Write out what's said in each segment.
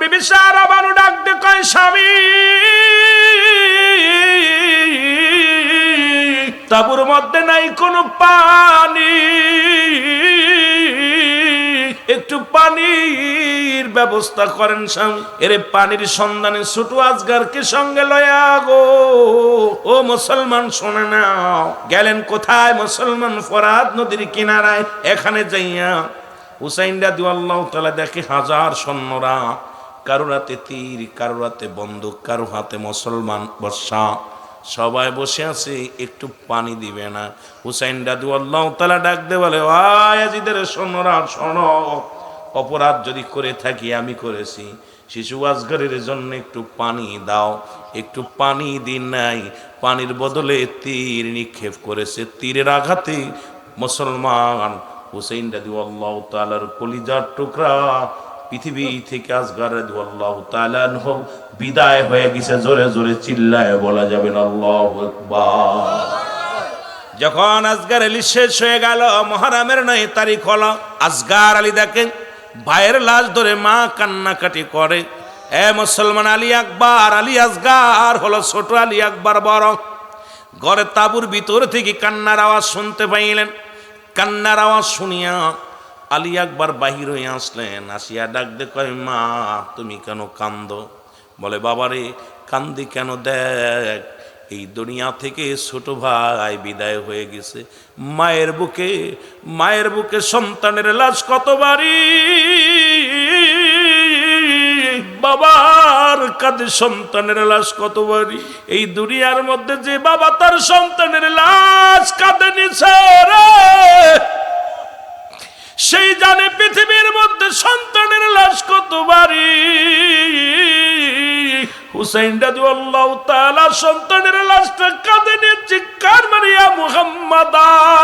বিবি সারা বানু ডাক দিয়ে কয়, স্বামী তাঁবুর মধ্যে নাই কোনো পানি, একটু পানির ব্যবস্থা করেন স্বামী। এরে পানির সন্ধানে ছোট আজগারকে সঙ্গে লয়া গো। ও মুসলমান শোনে নাও। গেলেন কোথায়? মুসলমান ফরাত নদীর কিনারায়। এখানে যাইয়া হুসাইন রাদিয়াল্লাহু তাআলা দেখে হাজার সৈন্যরা, কারো হাতে তীর, কারো হাতে বন্দুক, কারো হাতে মুসলমান বর্শা, সবাই বসে আছে, একটু পানি দিবে না। হুসাইন রাদিয়াল্লাহু তাআলা ডাক দিয়ে বলে, ও ইয়াজিদের সৈন্যরা শোনো, অপরাধ যদি করে থাকি আমি করেছি, শিশু আজগরের জন্য একটু পানি দাও। একটু পানি দিন নাই, পানির বদলে তীর নিক্ষেপ করেছে। তীরের আঘাতে মুসলমান হুসাইন রাদিয়াল্লাহু তাআলার কলিজার টুকরা পৃথিবী থেকে আজগার রাদিয়াল্লাহু তাআলা আনহু বিদায় হয়ে গেছে। জোরে জোরে চিল্লায় বলা যাবে না আল্লাহু আকবার। যখন আজগার আলী শেষ হয়ে গেল, মুহররমের 9 তারিখ হলো, আজগার আলী দেখেন ভাইয়ের লাশ ধরে মা কান্নাকাটি করে। এ মুসলমান, আলী আকবর, আলী আসগার হলো ছোট, আলী আকবর বড়। ঘরে তাঁবুর ভিতর থেকে কান্নার আওয়াজ শুনতে পাইলেন। কান্নার আওয়াজ শুনিয়া আলী আকবর বাহির হয়ে আসলেন। আসিয়া ডাক দে কয়, মা তুমি কেন কান্দো? বলে, বাবারে কান্দি কেন? দেখ এই দুনিয়া থেকে ছোট ভাই বিদায় হয়ে গেছে। মায়ের বুকে সন্তানের লাশ কত বাড়ি, বাবার কাঁধে সন্তানের লাশ কত বাড়ি। এই দুনিয়ার মধ্যে যে বাবা তার সন্তানের লাশ কাঁধে নিছে রে, সেই জানে পৃথিবীর মধ্যে সন্তানের লাশ কত বাড়ি। হুসাইন রাদিয়াল্লাহু তাআলা সন্তানের লাশটা কাঁধে নিয়ে চিৎকার মারিয়া, মুহাম্মাদান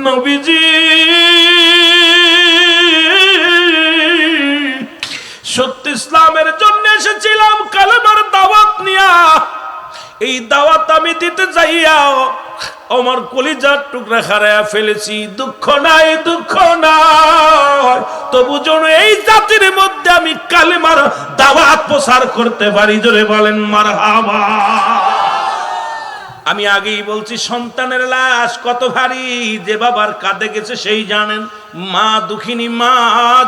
নবীজি, সত্য ইসলামের জন্য এসেছিলাম কালেমার দাওয়াত নিয়া। এই দাওয়াত আমি দিতে যাইয়া আমার কলিজার টুকরা হারায়া ফেলেছি। দুঃখ নাই, দুঃখ নাই, তবু যেন এই জাতির মধ্যে আমি কালেমার দাওয়াত প্রচার করতে পারি। জোরে বলেন মারহাবা। আমি আগেই বলছি, সন্তানের লাশ কত ভারী, যে বাবার কাঁধে গেছে সেই জানেন। মা দুঃখিনী মা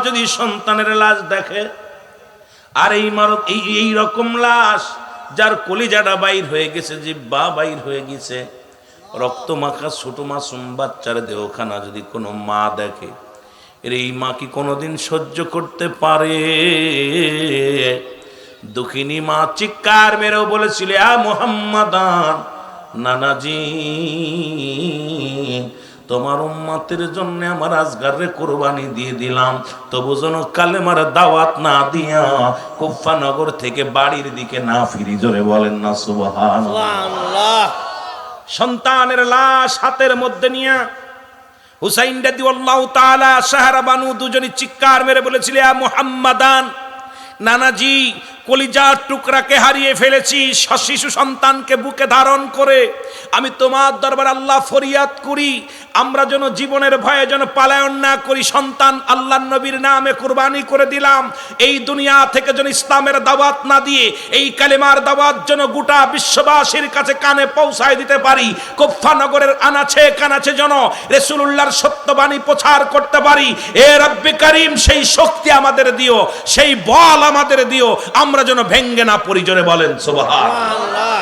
যদি সন্তানের লাশ দেখে, আর এই রকম লাশ যার কলিজাটা বাইর হয়ে গেছে, জিহ্বা বাইর হয়ে গেছে, রক্ত মাখা ছোট মাসুম বাচ্চার দেহখানা যদি কোনো মা দেখে, এই মা কি কোনোদিন সহ্য করতে পারে? দুঃখিনী মা চিৎকার মেরেও বলেছিল, আ মুহাম্মাদান, নানাজি তোমার উম্মতের জন্য আমার আজগারে কুরবানি দিয়ে দিলাম, তবু যেন কালেমার দাওয়াত না দিয়া কুফা নগর থেকে বাড়ির দিকে না ফিরি। জোরে বলেন না সুবহানাল্লাহ। সন্তানের লাশ হাতের মধ্যে নিয়ে হুসাইন রাদিয়াল্লাহু তাআলা সাহারা বানু দুজনই চিৎকার মেরে বলেছিল, ইয়া মুহাম্মাদান, নানাজি কলিজার টুকরাকে হারিয়ে ফেলেছি, শিশু সন্তানকে বুকে ধারণ করে আমি তোমার দরবার আল্লাহ ফরিয়াদ করি, আমরা যেন জীবনের ভয়ে যেন পালায়ন না করি। সন্তান আল্লাহর নবীর নামে কুরবানি করে দিলাম। এই দুনিয়া থেকে যেন ইসলামের দাওয়াত না দিয়ে এই কালেমার দাওয়াত যেন গোটা বিশ্ববাসীর কাছে কানে পৌঁছায় দিতে পারি। কুফা নগরের আনাচে কানাচে যেন রাসূলুল্লাহর সত্যবাণী প্রচার করতে পারি। এ রব্বে কারীম, সেই শক্তি আমাদের দিও, সেই বল আমাদের দিও, আমরা যেন ভেঙ্গে না পড়ি। জোরে বলেন সুবহানাল্লাহ।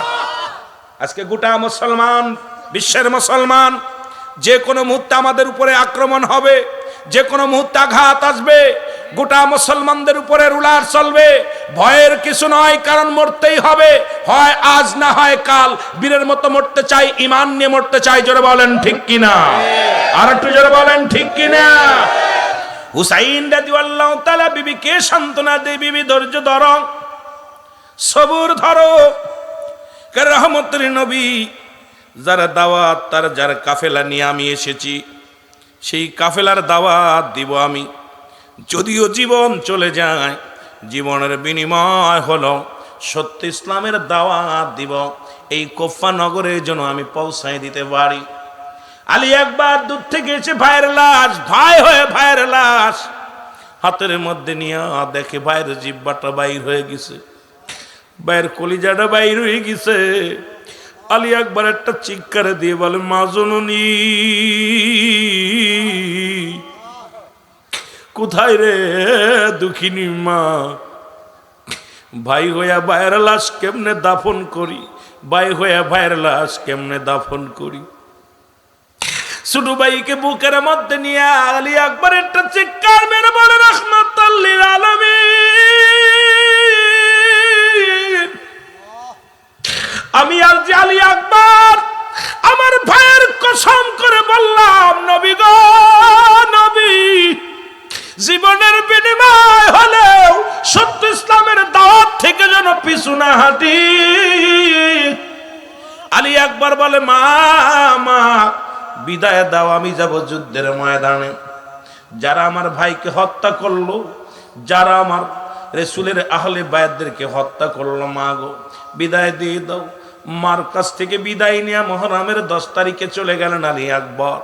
আজকে গোটা মুসলমান, বিশ্বের মুসলমান, যে কোনো মুহূর্তে আমাদের উপরে আক্রমণ হবে, যে কোনো মুহূর্তে আঘাত আসবে, গোটা মুসলমানদের উপরে রুলার চলবে। ভয়ের কিছু নয়, কারণ মরতেই হবে, হয় আজ না হয় কাল। বীরের মতো মরতে চাই, ঈমান নিয়ে মরতে চাই। জোরে বলেন ঠিক কিনা? আর একটু জোরে বলেন ঠিক কিনা? হুসাইন রাদিয়াল্লাহু তাআলা বিবিকে সান্ত্বনা দেয়, বিবি ধৈর্য ধরো, সবুর ধরো। রহমতের নবী যারা দাওয়াত, তার যার কাফেলা নিয়ে আমি এসেছি, সেই কাফেলার দাওয়াত দিব আমি। যদিও জীবন চলে যায়, জীবনের বিনিময় হলো সত্য ইসলামের দাওয়াত দিব। এই কুফা নগরে যেন আমি পৌঁছায় দিতে পারি। আলী একবার দূর থেকে এসে ভাইয়ের লাশ, ভাই হয়ে ভাইয়ের লাশ হাতের মধ্যে নিয়ে দেখে ভাইয়ের জিহ্বাটা বাইর হয়ে গেছে, ভাইয়ের কলিজাটা বাইর হয়ে গেছে। আলী আকবর একটা চিৎকার দিয়ে বলে, মা জননী কোথায় রে দুঃখিনী মা? ভাই হইয়া ভাইয়ের লাশ কেমনে দাফন করি, ভাই হইয়া ভাইয়ের লাশ কেমনে দাফন করি? ছোট ভাইকে বুকের মধ্যে নিয়ে আলী আকবর একটা চিৎকার মেরে বলে, রাহমাতাল লিল আলামিন, আমি আর আলী আকবর আমার ভাইয়ের কসম করে বললাম, নবী গো নবী, জীবনের বিনিময় হলেও সত্য ইসলামের দাওয়াত থেকে যেন পিছু না হাঁটি। আলী আকবর বলে, মা মা বিদায় দাও, আমি যাব যুদ্ধের ময়দানে। যারা আমার ভাইকে হত্যা করলো, যারা আমার রাসূলের আহলে বায়াতদেরকে হত্যা করলো, মা গো বিদায় দিয়ে দাও। মার কাছ থেকে বিদায় নিয়ে মুহররমের 10 তারিখে চলে গেলেন আলী আকবর।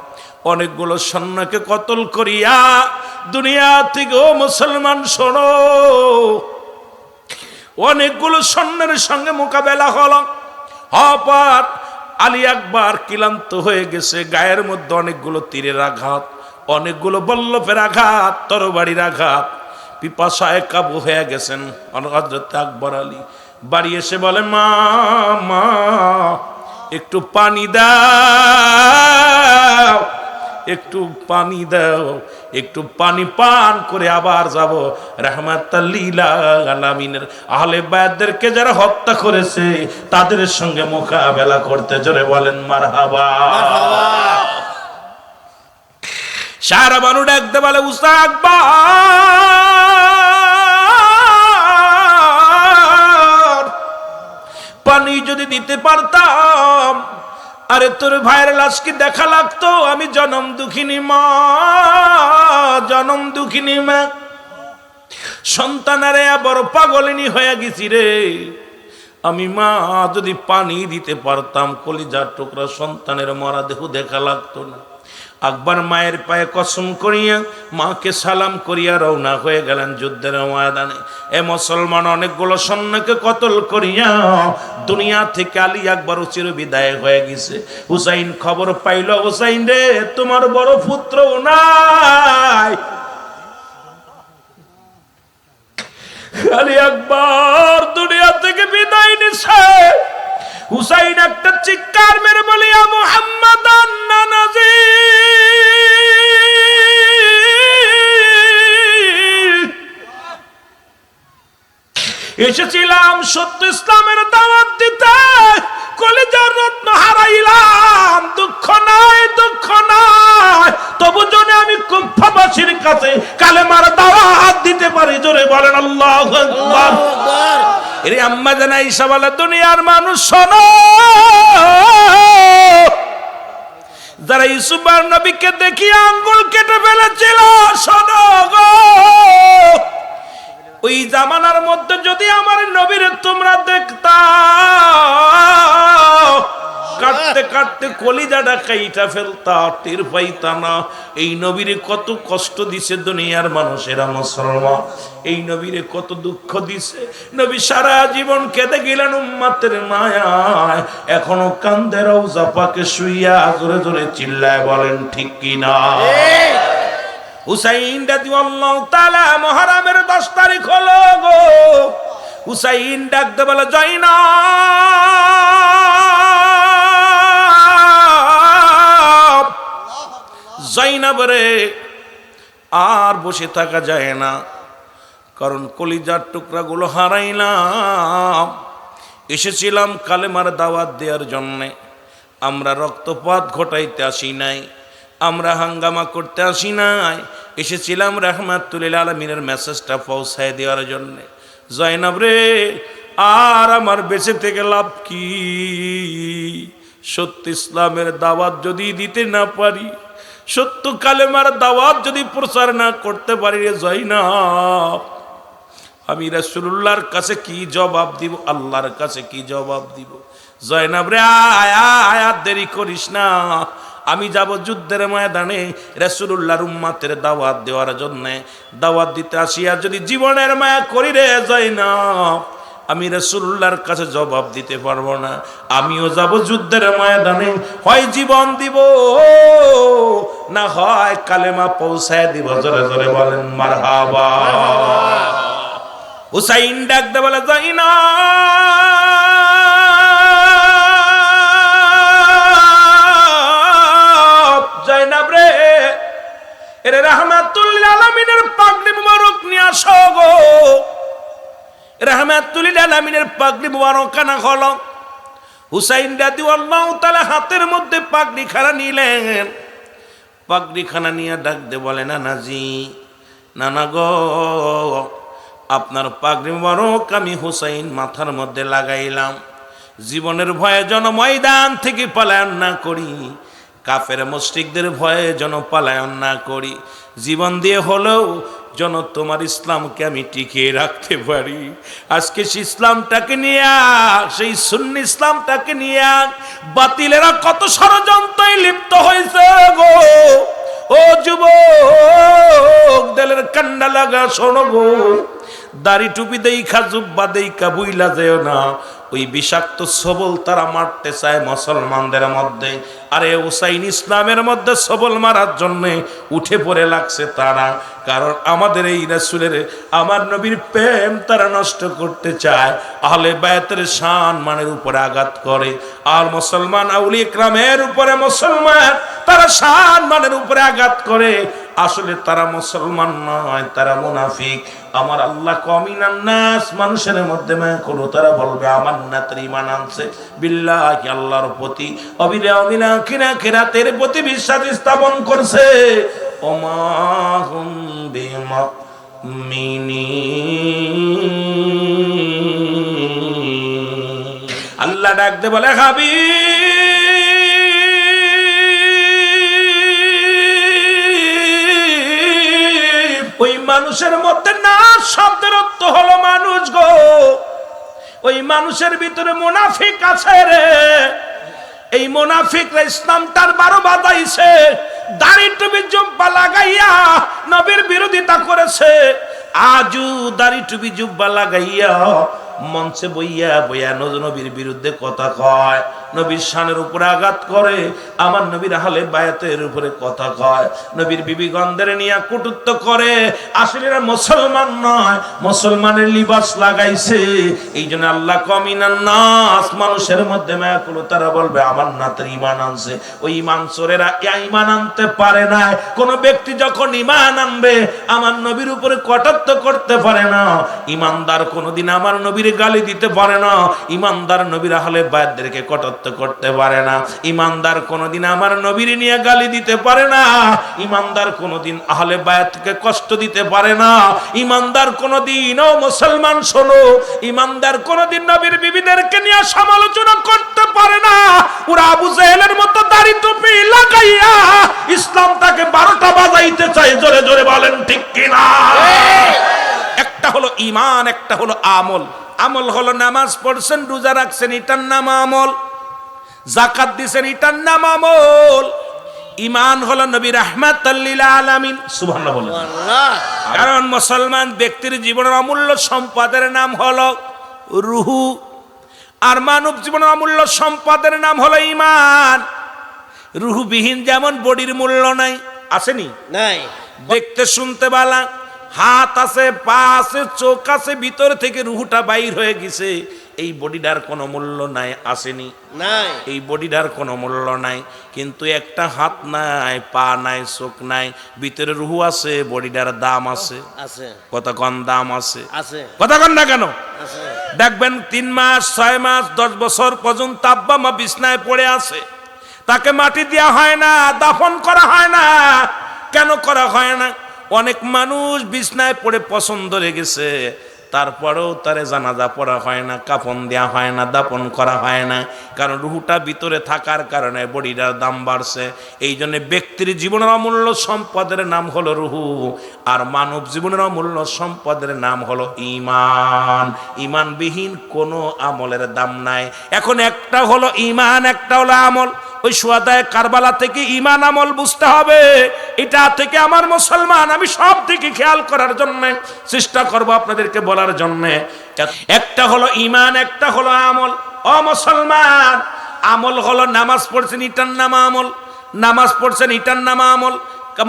অনেকগুলো সৈন্যকে কতল করিয়া দুনিয়া থেকে, ও মুসলমান শোনো, অনেকগুলো সৈন্যের সঙ্গে মোকাবেলা হলো। হঠাৎ আলী আকবর ক্লান্ত হয়ে গেছে, গায়ের মধ্যে অনেকগুলো তীরের আঘাত, অনেকগুলো বল্লভের আঘাত, তরবারির আঘাত, পিপাসায় কাবু হয়ে গেছেন। হযরত আকবর আলী বাড়ি এসে বলে, মা মা একটু পানি দাও, একটু পানি দাও, একটু পানি পান করে আবার যাব রাহমাতাল লিল আলামিনের আহলে বায়াতদেরকে যারা হত্যা করেছে তাদের সঙ্গে মোকাবেলা করতে। জোরে বলেন মারহাবা। সারা বানু ডাকতে বলে, উস্তাদ আকবর, পানি যদি দিতে পারতাম, আরে তোর ভাইয়ের লাশ কি দেখা লাগতো? আমি জনম দুঃখিনী মা, জনম দুঃখিনী মা, সন্তানারে বড় পাগলিনী হয়ে গেছি রে। আমি মা যদি পানি দিতে পারতাম, কলিজার টুকরা সন্তানের মরা দেহ দেখা লাগতো না। আকবর মায়ের পায়ে কসম করিয়া মাকে সালাম করিয়া রওনা হয়ে গেলেন যুদ্ধের ময়দানে। এ মুসলমান অনেকগুলো সৈন্যকে কতল করিয়া দুনিয়া থেকে আলী আকবর চির বিদায় হয়ে গেছে। হুসাইন খবর পাইল, হুসাইন রে তোমার বড় পুত্র নাই। আলী আকবর দুনিয়া থেকে বিদায় নিছে। হুসাইন একটা চিৎকার মেরে বলে, ইয়া মুহাম্মাদান নানাজি, এসেছিলাম সত্য ইসলামের দাওয়াত দিতে, কলিজার রত্ন হারাইলাম, দুঃখ নাই দুঃখ নাই, তবু জন্য আমি কুফাবাসীর কাছে কালেমার দাওয়াত দিতে পারি। জোরে বলেন আল্লাহু আকবার। এর আম্মা জান আয়েশা বলে, দুনিয়ার মানুষ শোনো, যারা ইউসুফ নবীকে দেখিয়ে আঙ্গুল কেটে ফেলেছিল, শোনো গো, ওই জামানার মধ্যে যদি আমার নবীর তোমরা দেখতা, কাটতে কাটতে কলিজাটা কাইটা ফেলতা, টের পাইতা না। এই নবীরে কত কষ্ট দিছে দুনিয়ার মানুষেরা, মুসলমান এই নবীরে কত দুঃখ দিছে। নবী সারা জীবন কেঁদে গেলেন উম্মতের মায়ায়, এখনো কান্দে রওজা পাকে শুইয়া। জোরে জোরে চিল্লায় বলেন ঠিক কিনা? হুসাইন রাদিয়াল্লাহু তাআলা মুহররমের 10 তারিখ হলো গো। হুসাইন ডাকতে বলে, জয়নাব, জয়নাব রে, আর বসে থাকা যায় না, কারণ কলিজার টুকরাগুলো হারাইলাম। এসেছিলাম কালেমার দাওয়াত দেওয়ার জন্যে, আমরা রক্তপাত ঘটাইতে আসি নাই, আমরা হাঙ্গামা করতে আসি নাই, এসেছিলাম রাহমাতুল লিল আলামিনের মেসেজটা পৌঁছায় দেওয়ার জন্যে। জয়নাব রে, আর আমার বেঁচে থেকে লাভ কি? সত্য ইসলামের দাওয়াত যদি দিতে না পারি, সত্য কালেমার দাওয়াত যদি প্রচার না করতে পারি রে জয়নাব, আমি রাসূলুল্লাহর কাছে কি জবাব দিব, আল্লাহর কাছে কি জবাব দিব? জয়নাব রে, আয় আয়, দেরি করিস না, আমি যাব যুদ্ধের ময়দানে রাসূলুল্লাহর উম্মতের দাওয়াত দেওয়ার জন্য। দাওয়াত দিতে আসিয়া যদি জীবনের মায়া করি রে যায় না, আমি রাসূলুল্লাহর কাছে জবাব দিতে পারবো না। আমিও যাব যুদ্ধের ময়দানে, হয় জীবন দিব না হয় কালেমা পৌঁছায় দিব। জোরে জোরে বলেন মারহাবা। হুসাইন ডাকতে বলে, যাই না জয়নাব রে, এরে রাহমাতুল আলামিনের পাগড়ি মুবারক নিয়ে আসো গো। রাহমাতুল আলামিনের পাগড়ি মুবারক কানা হলো। হুসাইন রাদিয়াল্লাহু তাআলা হাতের মধ্যে পাগড়ি খানা নিলেন। পাগড়ি খানা নিয়ে ডাকতে বলে, নানাজি, নানা গো, আপনার পাগড়ি মুবারক আমি হুসাইন মাথার মধ্যে লাগাইলাম। জীবনের ভয়ে যেন ময়দান থেকে পলায়ন না করি, কাফের মুশরিকদের ভয়ে যেন পলায়ন না করি, জীবন দিয়ে হলেও যেন তোমার ইসলামকে আমি টিকিয়ে রাখতে পারি। আজকে সেই ইসলামটাকে নিয়ে, সেই সুন্নি ইসলামটাকে নিয়ে বাতিলেরা কত ষড়যন্ত্রে লিপ্ত হয়েছে গো। ও যুবক, দেলের কান্না লাগা শোনো গো। দাড়ি টুপি দেইখা জুব্বা দেইখা বুইলা যেও না, ওই বিষাক্ত সবল তারা মারতে চায় মুসলমানদের মধ্যে। আরে হুসাইন ইসলামের মধ্যে সবল মারার জন্য উঠে পড়ে লাগছে তারা। কারণ আমাদের এই রাসূলের, আমার নবীর প্রেম তারা নষ্ট করতে চায়, আহলে বায়াতের শান মানের উপরে আঘাত করে। আর মুসলমান আউলিয়া ইকরামের উপরে মুসলমান তারা শান মানের উপরে আঘাত করে। আসলে তারা মুসলমান নয়, তারা মুনাফিক। আমার আল্লাহ কমিনান নাস, মানুষের মধ্যে কোনো তারা বলবে আমার না তার ঈমান আনছে বিল্লাহি, আল্লাহর প্রতি অবিলা খিরাতের প্রতি বিশ্বাস স্থাপন করছে। ওমা হুম বিমুমিনিন। আল্লাহ ডাকতে বলে, হাবিব, ওই মানুষের মধ্যে না শব্দের অর্থ হলো মানুষ গো। ওই মানুষের ভিতরে মুনাফিক আছে রে। এই মুনাফিকরা ইসলামটার 12 বাজাইছে, দাড়ি টুপি জুব্বা লাগাইয়া নবীর বিরোধিতা করেছে। আজু দাড়ি টুপি জুব্বা লাগাইয়া মঞ্চে বইয়া বইয়া নবীর বিরুদ্ধে কথা কয়, নবীর শানের উপরে আঘাত করে, আমার নবীর আহলে বায়াতের উপরে কথা কয়, নবীর বিবিগণদের নিয়ে কটূক্ত করে। আসলে এরা মুসলমান নয়, মুসলমানের লিবাস লাগাইছে। এই জন্য আল্লাহ কমিনান নাস, মানুষের মধ্যে মায়া করলো, তারা বলবে আমার না তার ঈমান আনছে। ওই ঈমান চোরেরা ঈমান আনতে পারে না। কোন ব্যক্তি যখন ঈমান আনবে আমার নবীর উপরে কটাক্ষ করতে পারে না। ঈমানদার কোনদিন আমার নবীর গালি দিতে পারে না। ঈমানদার নবীর আহলে বায়াতদেরকে কটাক্ষ করতে পারে না। ঈমানদার কোনদিন আমার নবীর নিয়ে গালি দিতে পারে না। ঈমানদার কোনদিন আহলে বায়াতকে কষ্ট দিতে পারে না। ঈমানদার কোনদিন, ও মুসলমান শোনো, ঈমানদার কোনদিন নবীর বিবিদেরকে নিয়ে সমালোচনা করতে পারে না। ওরা আবু জেহেলের মতো দাড়ি টুপি লাগাইয়া ইসলামটাকে 12টা বাজাইতে চায়। জোরে জোরে বলেন ঠিক কিনা? একটা হলো ঈমান, একটা হলো আমল। আমল হলো নামাজ পড়ছেন, রোজা রাখছেন, এটার নাম আমল। যাকাত দিছেন, এটার নাম আমল। ঈমান হলো নবী রাহমাতাল লিল আলামিন। সুবহানাল্লাহ বলেন। কারণ মুসলমান ব্যক্তির জীবনের অমূল্য সম্পদের নাম হলো রূহ, আর মানব জীবনের অমূল্য সম্পদের নাম হলো ঈমান। রূহবিহীন যেমন বডির মূল্য নাই, আসেনি? নাই। দেখতে শুনতে বালা, হাত আছে, পা আছে, চোখ আছে, ভিতর থেকে রুহটা বাইর হয়ে গেছে, এই বডিটার কোনো মূল্য নাই, আসেনি? নাই। এই বডিটার কোনো মূল্য নাই। কিন্তু একটা হাত নাই, পা নাই, চোখ নাই, ভিতরে রুহু আছে, বডিটার দাম আছে। কতক্ষণ দাম আছে? কতক্ষণ না কেন? দেখবেন 3 মাস, 6 মাস, 10 বছর পর্যন্ত আব্বা মা বিছনায় পড়ে আছে, তাকে মাটি দেওয়া হয় না, দাফন করা হয় না। কেন করা হয় না? অনেক মানুষ বিছনায় পড়ে পছন্দ লেগেছে, তারপরেও তারে জানাজা পড়া হয় না, কাফন দেওয়া হয় না, দাপন করা হয় না। কারণ রুহুটা ভিতরে থাকার কারণে বডিটার দাম বাড়ছে। এই জন্য ব্যক্তির জীবনের অমূল্য সম্পদের নাম হলো রুহু, আর মানব জীবনের অমূল্য সম্পদের নাম হলো ঈমান। ঈমানবিহীন কোনো আমলের দাম নাই। এখন একটা হলো ঈমান, একটা হলো আমল। ওই শুহাদায়ে কারবালা থেকে ঈমান আমল বুঝতে হবে। এটা থেকে আমার মুসলমান, আমি সব দিকে খেয়াল করার জন্য চেষ্টা করব, আপনাদেরকে বলার জন্য। একটা হলো ঈমান, একটা হলো আমল। ও মুসলমান, আমল হলো নামাজ পড়ছেন এটার নাম আমল, নামাজ পড়ছেন এটার নাম আমল।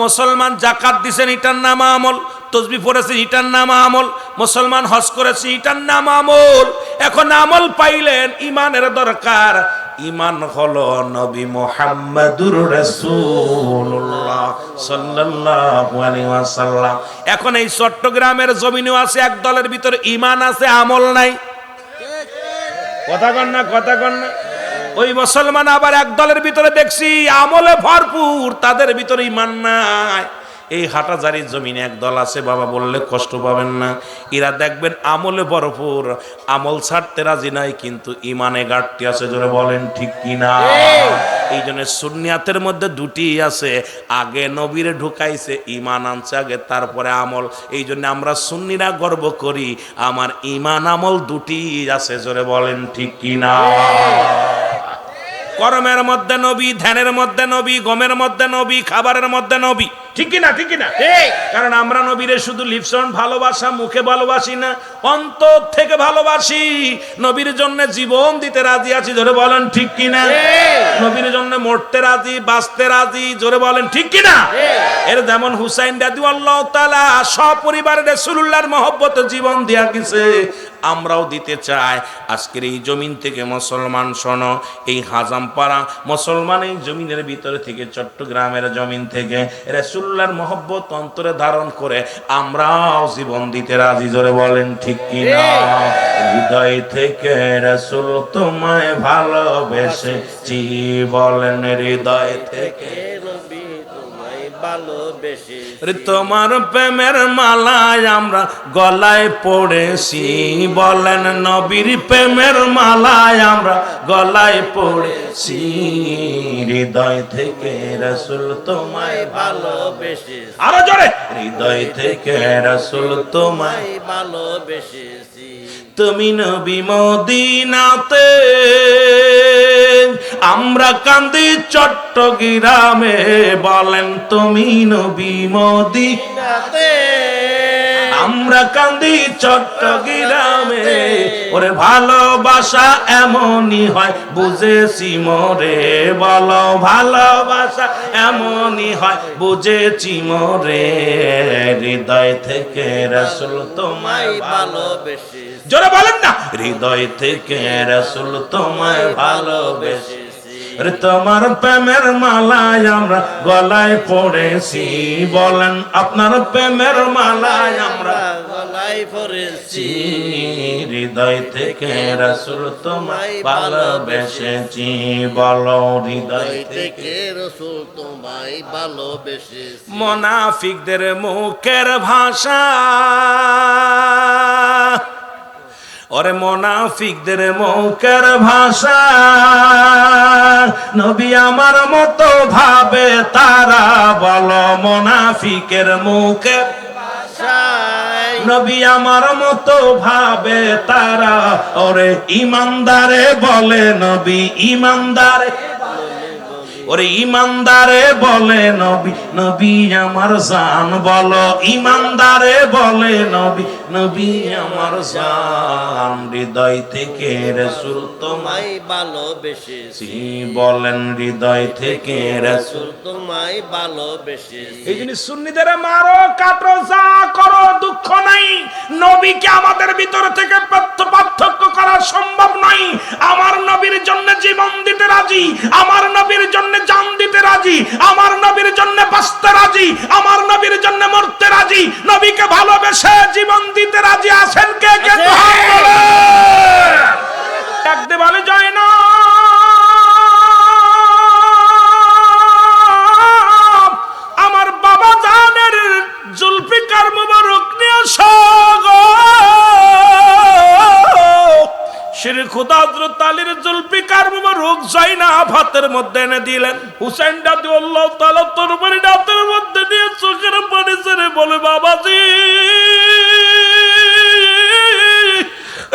মুসলমান যাকাত দিছেন এটার নাম আমল, তসবিহ পড়েছেন এটার নাম আমল, মুসলমান হজ করেছে এটার নাম আমল। এখন আমল পাইলেন, ঈমানের দরকার। ঈমান হলো নবী মুহাম্মদুর রাসূলুল্লাহ সাল্লাল্লাহু আলাইহি ওয়াসাল্লাম। এখন এই চট্টগ্রামের জমিনেও আছে এক দলের ভিতরে ঈমান আছে, আমল নাই। কথা কন না, কথা কন না। ওই মুসলমান আবার এক দলের ভিতরে দেখছি আমলে ভরপুর, তাদের ভিতরে ঈমান নাই। এই হাটাজারির জমিনে এক দল আছে, বাবা বললে কষ্ট পাবেন না, এরা দেখবেন আমলে ভরপুর, আমল ছাড়তে রাজি নাই, কিন্তু ঈমানে ঘাটতি আছে। জোরে বলেন ঠিক কিনা? এই জন্য সুন্নিয়াতের মধ্যে দুটি আছে, আগে নবীরে ঢুকাইছে, ঈমান আনছে আগে, তারপরে আমল। এই জন্য আমরা সুন্নিরা গর্ব করি, আমার ঈমান আমল দুটি আছে। জোরে বলেন ঠিক কিনা? কর্মের মধ্যে নবী, ধ্যানের মধ্যে নবী, গমের মধ্যে নবী, খাবারের মধ্যে নবী। ঠিক কিনা? ঠিক কিনা? কারণ আমরা নবীরে শুধু লিপসন ভালোবাসা, মুখে ভালোবাসি না, অন্তর থেকে ভালোবাসি। নবীর জন্য জীবন দিতে রাজি আছি। জোরে বলেন ঠিক কিনা? নবীর জন্য মরতে রাজি, বাঁচতে রাজি। জোরে বলেন ঠিক কিনা? এর যেমন হুসাইন রাদিয়াল্লাহু তাআলা সপরিবারে রাসূলুল্লাহর মহব্বতে জীবন দিয়া গেছে, আমরাও দিতে চাই। আজকের এই জমিন থেকে মুসলমান শোনো, এই হাজামপাড়া মুসলমান এই জমিনের ভিতরে থেকে, চট্টগ্রামের জমিন থেকে রাসূলুল্লাহর মহব্বত অন্তরে ধারণ করে আমরাও জীবন দিতে রাজি। জোরে বলেন ঠিক কিনা? হৃদয় থেকে রাসূল তোমায় ভালোবেসেছি, বলেন হৃদয় থেকে তোমার প্রেমের মালায় আমরা গলায় পড়েছি, বলেন নবীর প্রেমের মালায় আমরা গলায় পড়েছি। হৃদয় থেকে রাসূল তোমায় ভালোবেসেছি, আরো জোরে, হৃদয় থেকে রাসূল তোমায় ভালোবেসেছি। তুমি নবী মদিনাতে, আমরা কান্দি চট্টগ্রামে, বলেন তুমি নবী মদিনাতে, আমরা কান্দি চট্টগ্রামে। ওরে ভালোবাসা এমনই হয় বুঝেছি মোরে, বলো ভালোবাসা এমনই হয় বুঝেছি মোরে। হৃদয় থেকে রাসূল তোমায় ভালোবেসে, জোরে বলেন না, হৃদয় থেকে রাসূল তোমায় ভালোবেসে। তোমার প্রেমের মালায় আমরা গলায় পড়েছি, বলেন আপনার প্রেমের মালায় আমরা গলায় পড়েছি। হৃদয় থেকে রাসূল তোমায় ভালোবেসেছি, বলো হৃদয় থেকে রাসূল তোমায় ভালোবেসেছি। মুনাফিকদের মুখের ভাষা, ওরে মুনাফিকদের মুখের ভাষা, নবী আমার মতো ভাবে তারা, বলো মুনাফিকের মুখের ভাষা, নবী আমার মতো ভাবে তারা। ওরে ইমানদারে বলে নবী, ইমানদারে, ওরে ইমানদারে বলে নবী, নবী আমার জান, বলো ইমানদারে বলে নবী, নবী আমার জান। হৃদয় থেকে রাসূল তোমায় ভালোবেসেছি, বলেন হৃদয় থেকে রাসূল তোমায় ভালোবেসেছি। এই জন্য সুন্নিদের মারো, কাটো, যা করো, দুঃখ নাই, নবীকে আমাদের ভিতর থেকে পার্থক্য করা সম্ভব নয়। আমার নবীর জন্য জীবন দিতে রাজি, আমার নবীর জন্য জান দিতে রাজি, আমার নবীর জন্য বাঁচতে রাজি, আমার নবীর জন্য মরতে রাজি, নবীকে ভালোবেসে জীবন দিতে রাজি আছেন কে কে? একদে বলে যায় না, আমার বাবা জানের জুলফিকার মুবারক নিয়ে সাগো, শ্রী খুদা হযরত আলীর জুলফিকার মুবারক যায়নাব হাতের মধ্যে এনে দিলেন। হুসাইন রাদিয়াল্লাহু তাআলা তরবারি হাতের মধ্যে দিয়ে চোখের পানি ছেড়ে বলে, বাবাজি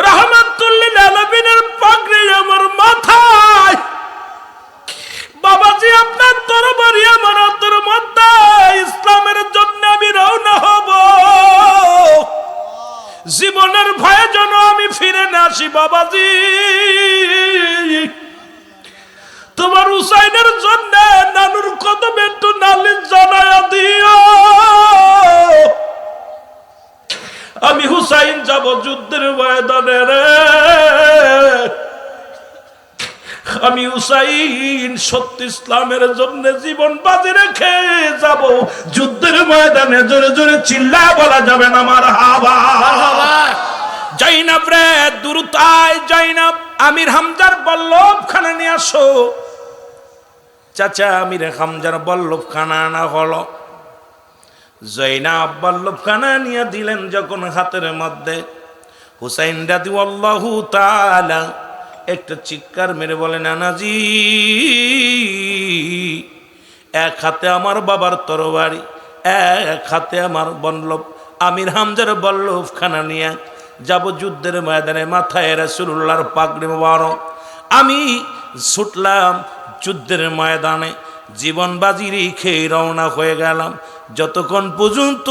রাহমাতুল লিল আলামিনের পাগড়ি আমার মাথায়, জীবনের ভয়ে যেন আমি ফিরে না আসি বাবাজি। তোমার হুসাইনের জন্য নানুর কদমে একটু নালিশ জানায়া দিও। আমি হুসাইন যাব যুদ্ধের ময়দানে রে। আমি হুসাইন সত্য ইসলামের জন্য জীবন বাজি রেখে যাব যুদ্ধের ময়দানে। জোরে জোরে চিল্লা বলা যাবে না মারহাবা। জাইনাব রে দুরুতায় জাইনাব, আমির হামজার বল্লভ খানা নিয়ে আসো। চাচা আমির হামজার বল্লভ খানা আনা হলো। জাইনাব বল্লভ খানা নিয়ে দিলেন যখন হাতের মধ্যে, হুসাইন রাদিয়াল্লাহু তাআলা একটা চিৎকার মেরে বলে, নানাজি এক হাতে আমার বাবার তরবারি, এক হাতে আমার বল্লভ, আমির হামজার বল্লভ খানা নিয়ে যাব যুদ্ধের ময়দানে। মাথায় রাসূলুল্লাহর পাগড়ি মোবারক, আমি ছুটলাম যুদ্ধের ময়দানে, জীবন বাজি রেখে রওনা হয়ে গেলাম। যতক্ষণ পর্যন্ত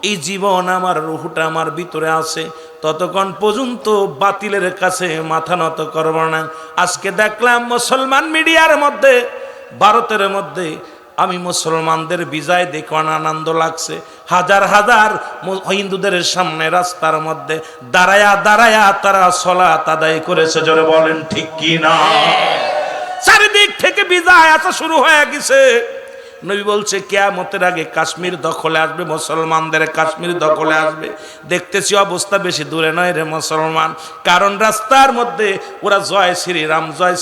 এই জীবন আমার রুহটা আমার ভিতরে আছে ততক্ষণ পর্যন্ত বাতিলের কাছে মাথা নত করব না। আজকে দেখলাম মুসলমান মিডিয়ার মধ্যে, ভারতের মধ্যে আমি মুসলমানদের বিজয় দেখে আনন্দ লাগছে। হাজার হাজার হিন্দুদের সামনে রাস্তার মধ্যে দাঁড়ায়া দাঁড়ায়া তারা সালাত আদায় করেছে। জোরে বলেন ঠিক কি না? চারিদিক থেকে বিজয় আসা শুরু হয়ে গেছে। নবী বলছে কিয়ামতের আগে কাশ্মীর দখলে আসবে, মুসলমানদের কাশ্মীর দখলে আসবে। দেখতেছি অবস্থা বেশি দূরে নয় রে মুসলমান, কারণ রাস্তার মধ্যে ওরা জয়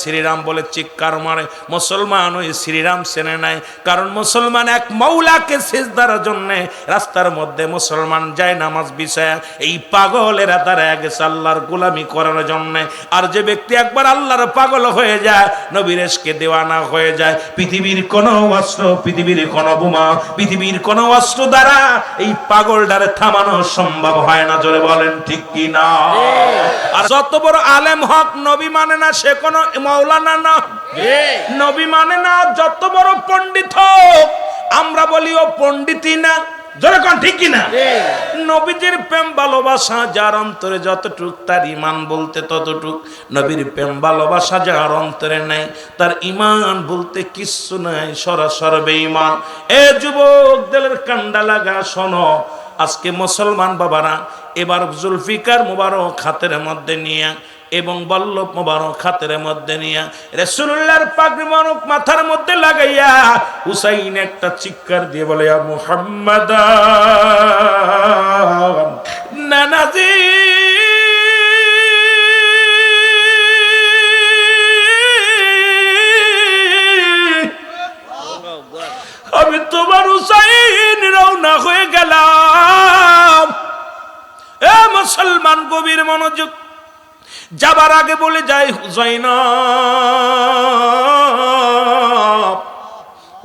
শ্রীরাম বলে চিৎকার মারে। মুসলমান ওই শ্রীরাম চেনে নাই, কারণ মুসলমান এক মৌলাকে সিজদার জন্য রাস্তার মধ্যে মুসলমান যায় নামাজ বিছায়া। এই পাগলেরা দাঁড়ায় গেছে আল্লাহর গোলামি করার জন্য। আর যে ব্যক্তি একবার আল্লাহর পাগল হয়ে যায়, নবীর ইশকে দেওয়ানা হয়ে যায়, পৃথিবীর কোনো অস্ত্র, পৃথিবীর কোন বোমা, পৃথিবীর কোন অস্ত্র দ্বারা এই পাগলটারে থামানো সম্ভব হয় না। জোরে বলেন ঠিক কি না? আর যত বড় আলেম হক নবী মানে না, সে কোন মাওলানা না। নবী মানে না, যত বড় পণ্ডিত হোক আমরা বলি ও পণ্ডিতই না। জোরে কোন ঠিক কি না? নবীজির প্রেম ভালোবাসা যার অন্তরে যতটুক, তার ঈমান বলতে ততটুক। নবীর প্রেম ভালোবাসা যার অন্তরে নাই, তার ঈমান বলতে কিচ্ছু নাই, সরাসর বেঈমান। এ যুবক দিলের কান্ডা লাগা শোনো, আজকে মুসলমান বাবারা এবার জুলফিকার মুবারক হাতের মধ্যে নিয়ে এবং বল্লভ মুবারক হাতের মধ্যে নিয়ে রাসূলুল্লাহর পাগড়ি মুবারক মাথার মধ্যে লাগাইয়া হুসাইন একটা চিৎকার দিয়ে বলে, ইয়া মুহাম্মাদ নানাজি আমি তোমার হুসাইন রওনা হয়ে গেলাম। এ মুসলমান গভীর মনোযোগ, যাবার আগে বলে যাই, জয়নাব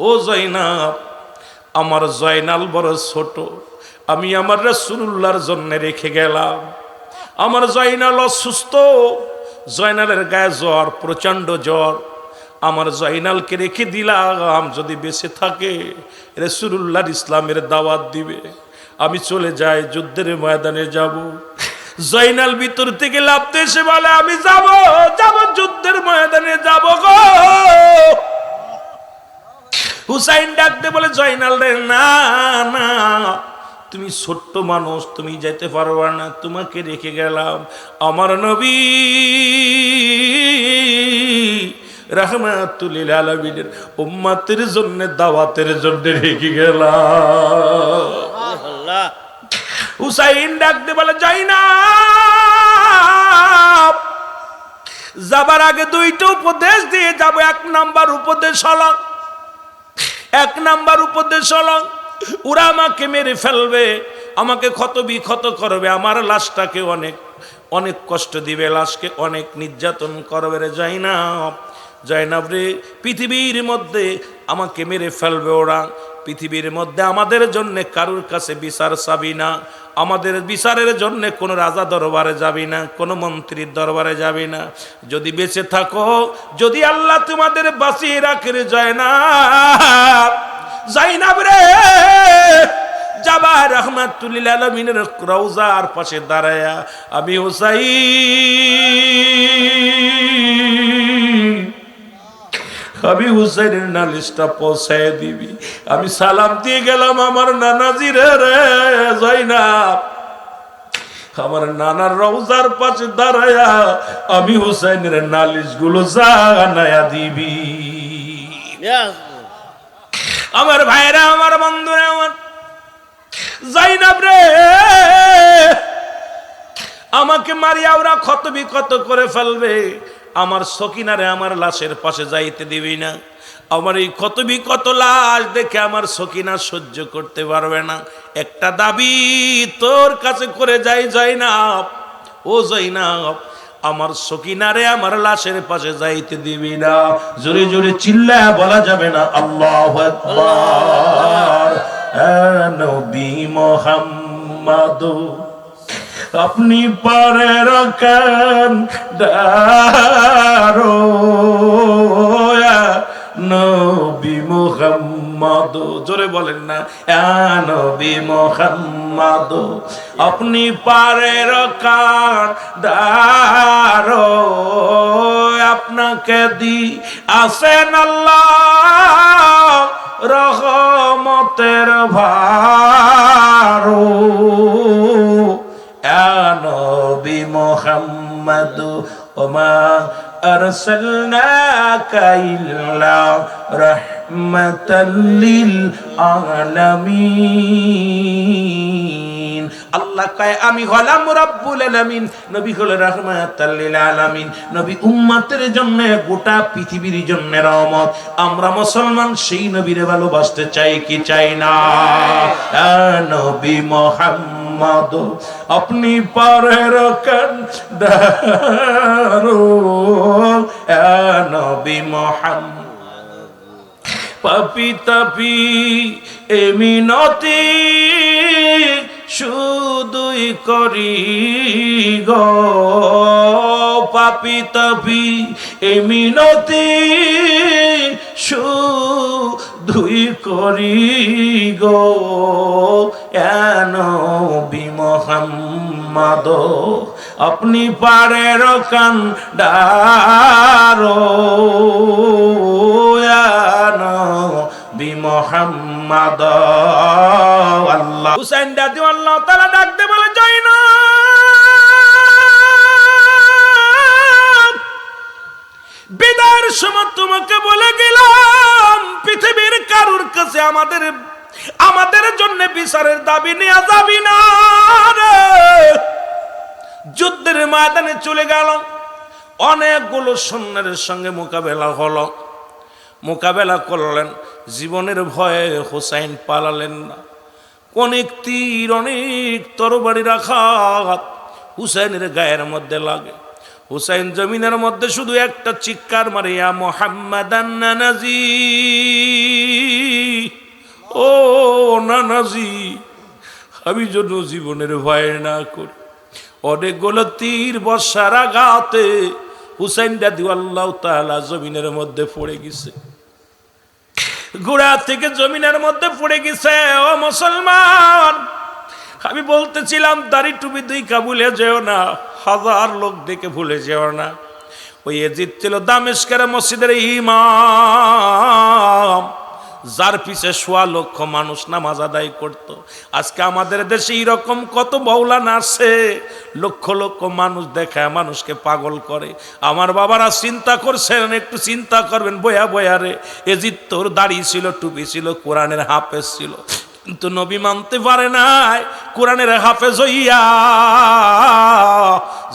ও জয়নাব, আমার জয়নাল বড় ছোট, আমি আমার রাসূলুল্লাহর জন্য রেখে গেলাম। আমার জয়নাল অসুস্থ, জয়নালের গায়ে জ্বর, প্রচন্ড জ্বর। আমার জয়নালকে রেখে দিলাম, যদি বেঁচে থাকে রাসূলুল্লাহর ইসলামের দাওয়াত দিবে। আমি চলে যাই, যুদ্ধের ময়দানে যাব। জয়নাল ভিতর থেকে লাফতে এসে বলে, আমি যাব যুদ্ধের ময়দানে যাব গো। হুসাইন ডাকতে বলে, জয়নাল রে না না, তুমি ছোট্ট মানুষ, তুমি যেতে পারবা না, তোমাকে রেখে গেলাম। আমার নবী রাহমাতুল লিল আলামিনের উম্মতের জন্য, দাওয়াতের জন্য রেখে গেলাম। আল্লাহ। হুসাইন ডাকতে বলে, জয়নাব যাবার আগে দুইটা উপদেশ দিয়ে যাব। এক নাম্বার উপদেশ হলো ওরা আমাকে মেরে ফেলবে, আমাকে ক্ষত বিক্ষত করবে, আমার লাশটাকে অনেক অনেক কষ্ট দিবে, লাশকে অনেক নির্যাতন করবে। রে জয়নাব রে, পৃথিবীর মধ্যে আমাকে মেরে ফেলবে ওরা, পৃথিবীর মধ্যে আমাদের জন্য কারুর কাছে বিচার চাবি না, আমাদের বিচারের জন্য কোনো রাজা দরবারে যাবি না, কোনো মন্ত্রীর দরবারে যাবি না। যদি বেঁচে থাকো, যদি আল্লাহ তোমাদের বাঁচিয়ে রাখে রে জয়নাব রে, জাবার রহমাতুল্লিল আলামিনের রওজার পাশে দাঁড়ায়া আমি হুসাইনের নালিশটা পৌঁছায় দিবি। আমি সালাম দিয়ে গেলাম আমার নানাজির রে জয়নাব, আমার নানার রওজার পাশে দাঁড়ায়া আমি হুসাইনের নালিশ গুলো জানায়া দিবি। আমার ভাইরা, আমার বন্ধুরা, আমার জয়নাব রে, আমাকে মারিয়া ওরা ক্ষত বিক্ষত করে ফেলবে, আমার সকিনারে আমার লাশের পাশে যাইতে দিবি না। আমার এই ক্ষত বিক্ষত লাশ দেখে আমার সকিনা সহ্য করতে পারবে না। একটা দাবি তোর কাছে করে যাই জয়নাব, ও জয়নাব, আমার সকিনারে আমার লাশের পাশে যাইতে দিবি না। জোরে জোরে চিল্লায়া বলা যাবে না আল্লাহু আকবার। নবী মুহাম্মদ আপনি পারে রাখেন দারো, নবী মুহাম্মদ, জোরে বলেন না, নবী মুহাম্মদ আপনি পারে রাখেন দারো, আপনাকে দি আসেন আল্লাহ রহমতের ভারো। নবী মুহাম্মদ ওমা আরসালনাকা ইল্লা রাহমাতাল লিল আলামিন। আল্লাহ কয় আমি হলাম রব্বুল আলামিন, নবী হলো রাহমাতাল লিল আলামিন। নবী উম্মতের জন্য, গোটা পৃথিবীর জন্য রহমত। আমরা মুসলমান সেই নবীরে ভালোবাসতে চাই কি চাই না? নবী মুহাম্মদ আপনি পারে রাখেন দারো, নবী মুহাম্মদ পাপি তাপি এ মিনতি শুধুই করি গো, পাপি তাপি এ মিনতি শুধুই করি গো, নবী মুহাম্মদ আপনি পারে রাখেন দারো, নবী মুহাম্মদ। আল্লাহ হুসাইন রাদিয়াল্লাহু তাআলা ডাকতে বলে জয়নাব, বিদায়ের সময় তোমাকে বলে গেলাম পৃথিবীর কারুর কাছে আমাদের জন্য বিচারের দাবি নিয়ে যাবি না রে। যুদ্ধের ময়দানে চলে গেল, অনেকগুলো সৈন্যের সঙ্গে মোকাবেলা হলো, মোকাবেলা করলেন। জীবনের ভয়ে হুসাইন পালালেন না। অনেক তীর, অনেক তরবারি আঘাত হুসাইনের গায়ের মধ্যে লাগে। হুসাইন জমিনের মধ্যে শুধু একটা চিৎকার মারে, ইয়া মুহাম্মাদান নানাজি, ও নানাজি, আমি যেন জীবনের ভয় না করি। অনেকগুলো তীর বর্ষার আঘাতে হুসাইন রাদিয়াল্লাহু তাআলা জমিনের মধ্যে পড়ে গেছে, গোড়া থেকে জমিনের মধ্যে পড়ে গেছে। ও মুসলমান, আমি বলতেছিলাম দাড়ি টুপি দুইকা ভুলে যেও না, হাজার লোক দেখে ভুলে যেও না। ওই এজিদ ছিল দামেস্কের মসজিদের ইমাম, যার পিছে 1.25 লক্ষ মানুষ নামাজ আদায় করত। আজকে আমাদের দেশে এইরকম কত মাওলানা আছে, লক্ষ লক্ষ মানুষ দেখায় মানুষকে পাগল করে। আমার বাবারা চিন্তা করছেন, একটু চিন্তা করবেন বয়া বয়ারে। এজিদ তোর দাড়ি ছিল, টুপি ছিল, কোরআনের হাফেজ ছিল, কিন্তু নবী মানতে পারে নাই। কোরআনের হাফেজ হইয়া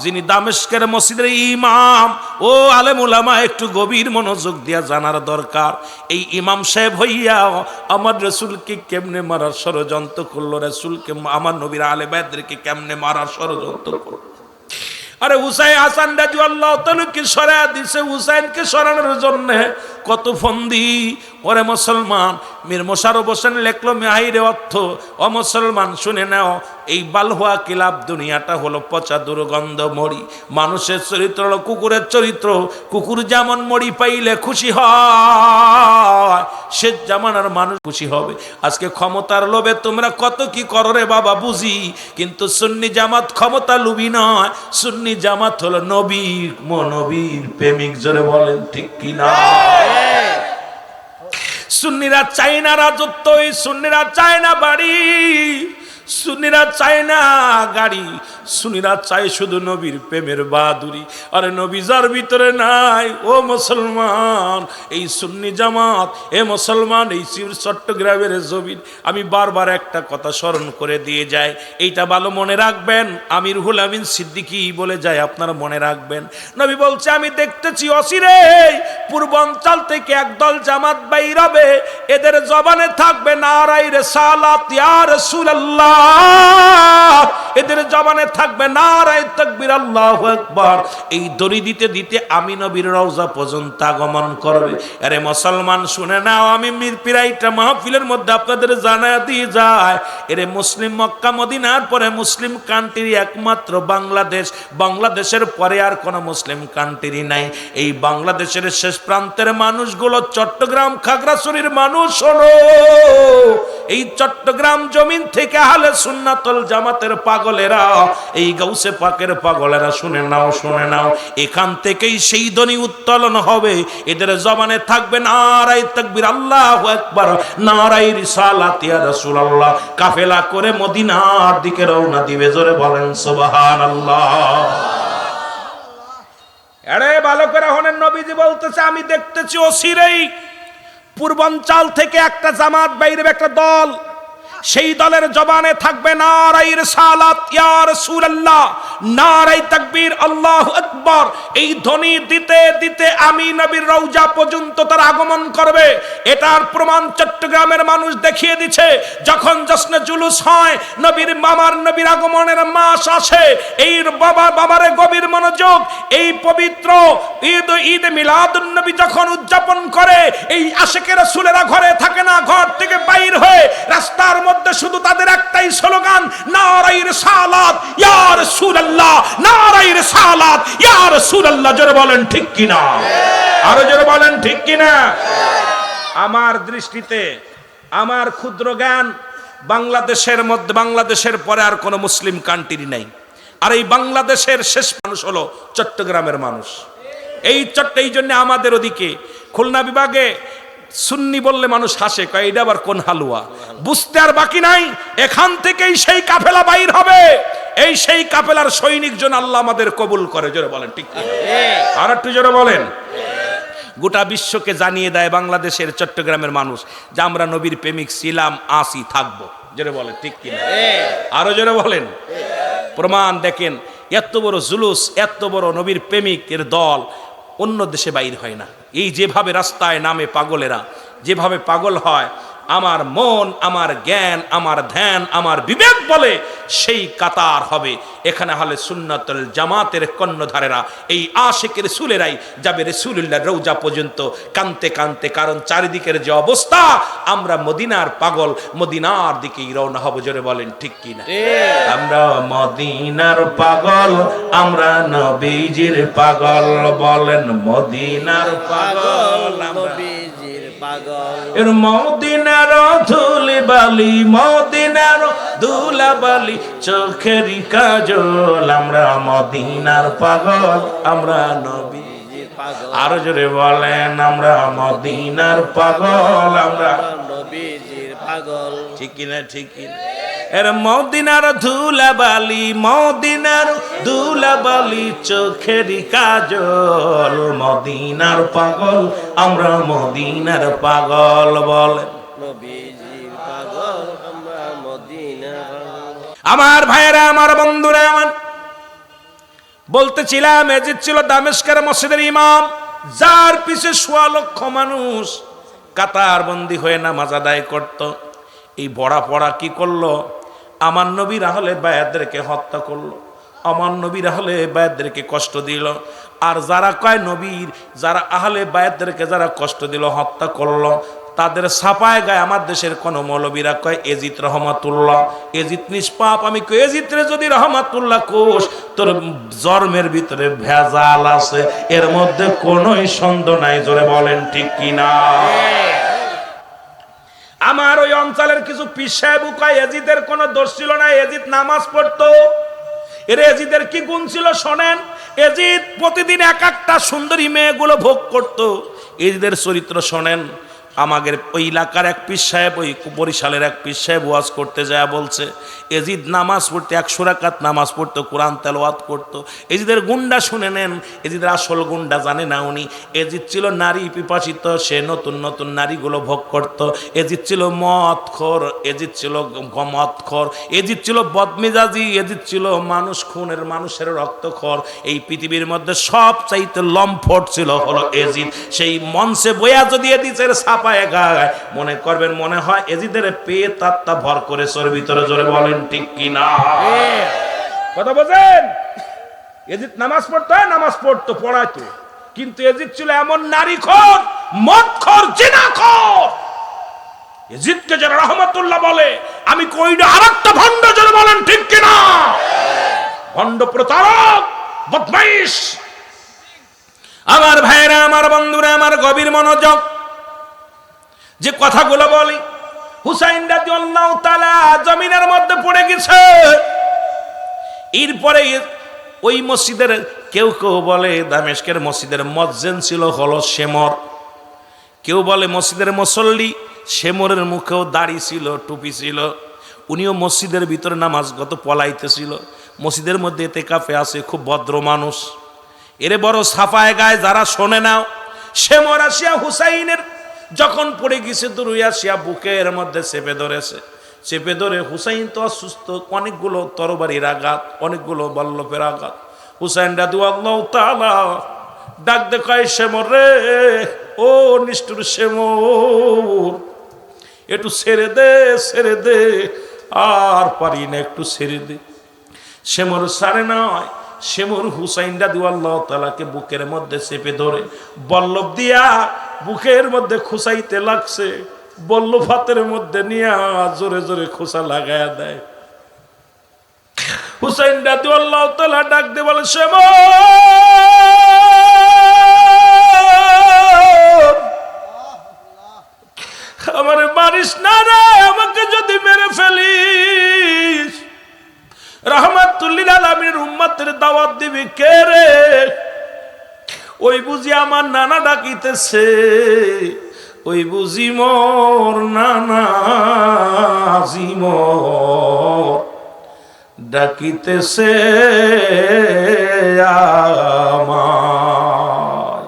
যিনি দামেস্কের মসজিদের ইমাম, ও আলেম উলামা একটু গভীর মনোযোগ দিয়া জানার দরকার। এই ইমাম সাহেব হইয়া আমার রাসূলকে কেমনে মারার ষড়যন্ত্র করলো, রাসূলকে আমার নবীর আলে বাইতদেরকে কেমনে মারার ষড়যন্ত্র করলো। আরে হুসাইন হাসান রাদিয়াল্লাহু তাআলা কে সরায়া দিছে, হুসাইনকে সরানোর জন্য কত ফন্দি, ওরে মুসলমান, মীর মোশাররফ হোসেন লেখলো মেহাইরে অর্থ, ও মুসলমান শুনে নাও, এই বালহুয়া কিলাব দুনিয়াটা হলো পচা দুর্গন্ধ মরি। মানুষের চরিত্র হলো কুকুরের চরিত্র। কুকুর যেমন মরি পাইলে খুশি হয়, সে জামানার মানুষ খুশি হবে। আজকে ক্ষমতার লোভে তোমরা কত কি করো রে বাবা বুঝি, কিন্তু সুন্নি জামাত ক্ষমতা লোভী নয়। সুন্নি জামাত হলো নবীর নবীর প্রেমিক। জোরে বলেন ঠিক কিনা? সুন্নিরা চায় না রাজত্ব, সুন্নিরা চায় না বাড়ি, সুন্নিরা চায় না গাড়ি, সুন্নিরা চায় শুধু নবীর প্রেমের বাহাদুরি। আরে নবী যার ভিতরে নাই, ও মুসলমান, এই সুন্নি জামাত, এ মুসলমান, এই চট্টগ্রামের জমিন। আমি বারবার একটা কথা স্মরণ করে দিয়ে যাই, এইটা ভালো মনে রাখবেন। আমির হুল আমিন সিদ্দিকী বলে যায়, আপনারা মনে রাখবেন। নবী বলছে, আমি দেখতেছি অচিরে পূর্বাঞ্চল থেকে একদল জামাত বাইর হবে, এদের জবানে থাকবে নারায়ে রিসালাত ইয়া রাসূলুল্লাহ, এদের জবানে থাকবে নারায়ে তাকবীর আল্লাহু আকবার। এই দড়ি দিতে দিতে আমি নবীর রওজা পর্যন্ত আগমন করবে। আরে মুসলমান শুনে নাও, আমি মিরপিরাইটা মাহফিলের মধ্যে আপনাদের জানায়া দিয়ে যায়, এরে মুসলিম মক্কা মদিনার পরে মুসলিম কান্ট্রি একমাত্র বাংলাদেশ। বাংলাদেশের পরে আর কোনো মুসলিম কান্ট্রি নাই। এই বাংলাদেশের শেষ প্রান্তের মানুষগুলো চট্টগ্রাম খাগড়াছড়ির মানুষ হলো। এই চট্টগ্রাম জমিন থেকে আহলে সুন্নাতুল জামাতের পাগলেরা, এই গাউসে পাকের পাগলেরা, শুনে নাও, শুনে নাও, এখান থেকেই সেই ধ্বনি উত্তোলন হবে। এদের জবানে থাকবে নারায়ে তাকবীর আল্লাহু আকবার, নারায়ে রিসালাত ইয়া রাসূলুল্লাহ। কাফেলা করে মদিনার দিকে রওনা দিবে। জোরে বলেন সুবহানাল্লাহ। আরে ভালো করে হলেন, নবীজি বলতেছে, আমি দেখতেছি অচিরেই পূর্বাঞ্চল থেকে একটা জামাত বাইরে, একটা দল, সেই দলের জবানে থাকবে নারায়ে রিসালাত ইয়া রাসূলুল্লাহ, নারায়ে তাকবীর আল্লাহু আকবার। এই ধ্বনি দিতে দিতে আমি নবীর রওজা পর্যন্ত তার আগমন করবে। এটার প্রমাণ চট্টগ্রামের মানুষ দেখিয়ে দিচ্ছে। যখন জশ্নে জুলুস হয়, নবীর মামার নবীর আগমনের মাস আসে, এই বাবারে গভীর মনোযোগ, এই পবিত্র ঈদ মিলাদুন নবী যখন উদযাপন করে, এই আশিকে রাসূলেরা ঘরে থাকে না, ঘর থেকে বাইর হয়ে রাস্তার মধ্যে শুধু তাদের একটাই স্লোগান, নারায়ে রিসালাত ইয়া রাসূলুল্লাহ, নারায়ে রিসালাত ইয়া রাসূলুল্লাহ। জোরে বলেন ঠিক কিনা? আরো জোরে বলেন ঠিক কিনা? আমার দৃষ্টিতে, আমার ক্ষুদ্র জ্ঞান, বাংলাদেশের মধ্যে, বাংলাদেশের পরে আর কোনো মুসলিম কান্ট্রি নাই। আর এই বাংলাদেশের শেষ মানুষ হলো চট্টগ্রামের মানুষ। এই জন্য আমাদের ওদিকে খুলনা বিভাগে সুন্নি বললে মানুষ হাসে, কয় এটা আবার কোন হালুয়া। বুঝতে আর বাকি নাই, এখান থেকেই সেই কাফেলা বাইর হবে। এই সেই কাফেলার সৈনিক জন আল্লাহ আমাদের কবুল করে। জোরে বলেন ঠিক কি? আর একটু জোরে বলেন। গোটা বিশ্বকে জানিয়ে দেয় বাংলাদেশের চট্টগ্রামের মানুষ যে আমরা নবীর প্রেমিক ছিলাম, আসি, থাকবো। জোরে বলেন ঠিক কি? আরো জোরে বলেন। প্রমাণ দেখেন, এত বড় জুলুস, এত বড় নবীর প্রেমিকের দল অন্য দেশে বাইর হয় না। এই যেভাবে রাস্তায় নামে পাগলেরা, যেভাবে পাগল হয়, আমার মন, আমার জ্ঞান, আমার ধ্যান, আমার বিবেক বলে সেই কাতার হবে। এখানে হলে সুন্নাতুল জামাতের কর্ণধারেরা, এই আশিকের রাসূলেরাই যাবে রাসূলুল্লাহর রওজা পর্যন্ত কানতে কানতে। কারণ চারিদিকের যে অবস্থা, আমরা মদিনার পাগল, মদিনার দিকেই রওনা হব। জোরে বলেন ঠিক কিনা? আমরা মদিনার পাগল, আমরা নবীজির পাগল। বলেন মদিনার পাগল, নবীজির পাগল। এর মদিনার ধুলি বালি, মদিনার ধুলাবালি, চোখের কাজল, আমরা মদিনার পাগল, আমরা নবীজির পাগল। আরো জোরে বলেন, আমরা মদিনার পাগল, আমরা নবীজির পাগল। ঠিক কিনা? ঠিক কিনা? এর মদিনার ধুলাবালি, মদিনার ধুলাবালি, চোখের কাজল, মদিনার পাগল, আমরা মদিনার পাগল। বলেন নবীজির পাগল, আমরা মদিনার পাগল। আমার ভাইয়েরা, আমার বন্ধুরা, আমার বলতেছিলাম, এজিদ ছিল দামেস্কের মসজিদের ইমাম, যার পিছে ১৬ লক্ষ মানুষ কাতার বন্দী হয়ে নামাজ আদায় করত। এই বড়া পড়া কি করলো? আমার নবীর আহলে বায়াতদেরকে হত্যা করলো, আমার নবীর আহলে বায়াতদেরকে কষ্ট দিল। আর যারা কয় নবীর, যারা আহলে বায়াতদেরকে যারা কষ্ট দিল, হত্যা করলো, তাদের ছাপায় গায়ে আমার দেশের কোন মৌলবীরা কয় এজিদ রহমাতুল্লাহ, এজিদ নিষ্পাপ। আমি কই এজিদ রে যদি রহমাতুল্লাহ কোষ, তোর জন্মের ভিতরে ভেজাল আছে, এর মধ্যে কোনোই সন্দেহ নাই। জোরে বলেন ঠিক কিনা? আমার ওই অঞ্চলের কিছু পীর সাহেব কয় এজিদের কোনো দোষ ছিল না, এজিদ নামাজ পড়তো। এর এজিদের কি গুণ ছিল শোনেন। এজিদ প্রতিদিন এক একটা সুন্দরী মেয়েগুলো ভোগ করত। এজিদের চরিত্র শোনেন। আমাদের ওই এলাকার এক পীর সাহেব, ওই বরিশালের এক পীর সাহেব ওয়াজ করতে যায় বলছে এজিদ নামাজ পড়তে 100 রাকাত নামাজ পড়তো, কোরআন তেলাওয়াত করতো। এজিদের গুন্ডা শুনে নেন, এজিদের আসল গুন্ডা জানে না উনি। এজিদ ছিল নারী পিপাসিত, সে নতুন নতুন নারীগুলো ভোগ করত। এজিদ ছিল মদখোর, এজিদ ছিল মদখোর, এজিদ ছিল বদমেজাজি, এজিদ ছিল মানুষ খুনের, মানুষের রক্তখোর। এই পৃথিবীর মধ্যে সব চাইতে লম্পট ছিল হলো এজিদ। সেই মঞ্চে বইয়া যদি এজিদের ছাপ গায় মনে করবেন মনে হয় এজিদের পেয়ে তাত্তা ভর করে সোর ভিতরে। জোরে বলেন ঠিক কিনা? কথা বোঝেন? এজিদ নামাজ পড়তো, নামাজ পড়তো, পড়াইতো, কিন্তু এজিদ ছিল এমন নারীখোর, মদখোর, জিনাখোর। এজিদকে যারা রহমাতুল্লাহ বলে, আমি কইটা আরেকটা ভণ্ড। জোরে বলেন ঠিক কিনা? ভণ্ড, প্রতারক, বদমাইশ। আমার ভাইরা, আমার বন্ধুরা, আমার গভীর মনোযোগ। যে কথাগুলো বলি, হুসাইন রাদিয়াল্লাহু তাআলা জমিনের মধ্যে পড়ে গেছে। এরপরে ওই মসজিদের কেউ কেউ বলে দামেস্কের মসজিদের মুয়াজ্জিন ছিল হলো শেমর, কেউ বলে মসজিদের মুসল্লি। শেমরের মুখেও দাড়ি ছিল, টুপি ছিল। উনিও মসজিদের ভিতরে নামাজগত পলাইতেছিল। মসজিদের মধ্যে ইতিকাফে আছে, খুব ভদ্র মানুষ। এরে বড় সাফায় গায় যারা শোনে নাও। শেমর আসিয়া হুসাইনের যখন পড়ে গেছে দূরে আসিয়া বুকের মধ্যে চেপে ধরেছে। চেপে ধরে, হুসাইন তো অসুস্থ, অনেকগুলো তরবারির আঘাত, অনেকগুলো বল্লভের আঘাত। হুসাইন রাদিয়াল্লাহু তাআলা ডাক দেখায়, শেমর রে, ও নিষ্ঠুর শেমর, একটু ছেড়ে দে, ছেড়ে দে, আর পারি না, একটু ছেড়ে দে। শেমর সারে নয়, শেমর হুসাইন রাদিয়াল্লাহু তাআলাকে বুকের মধ্যে চেপে ধরে বল্লভ দিয়া বুকের মধ্যে খুসাইতে লাগছে। বল্লভ হাতের মধ্যে নিয়ে জোরে জোরে খোসা লাগায়া দেয়। হুসাইন রাদিয়াল্লাহু তাআলা ডাক দিয়ে বলে, শেমর, আমারে মারিস না রে, আমাকে যদি মেরে ফেলিস রাহমাতুল লিল আলামিনের উম্মতের দাওয়াত দিবি কে রে? ওই বুঝি আমার নানা ডাকিতেছে, ওই বুঝি মোর নানা জিমর ডাকিতেছে আমায়।